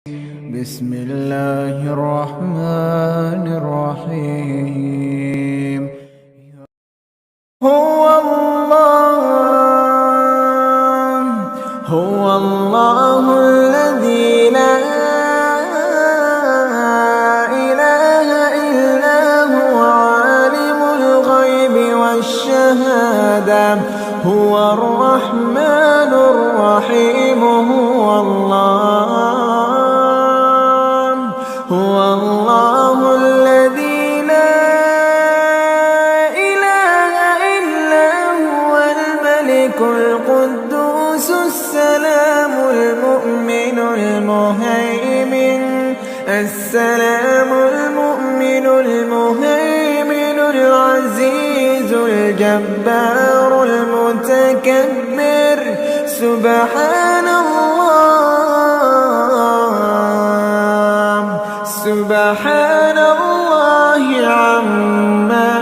بسم الله الرحمن الرحيم. هو الله الذي لا إله إلا هو عالم الغيب والشهادة هو الرحمن الرحيم. هو الله الذي لا إله إلا هو الملك القدوس السلام المؤمن المهيمن العزيز الجبار المتكبر. سبحان الله عما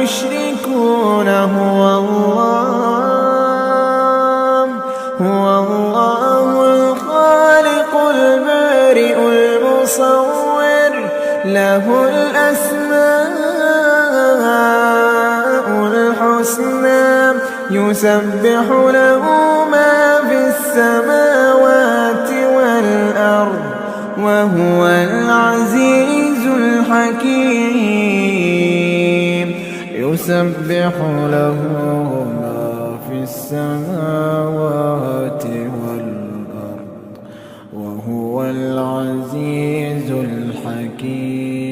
يشركون. هو الله الخالق البارئ المصور له الأسماء الحسنى يسبح له ما في السماوات والأرض وهو العزيز الحكيم. يسبح له ما في السماوات والأرض وهو العزيز الحكيم.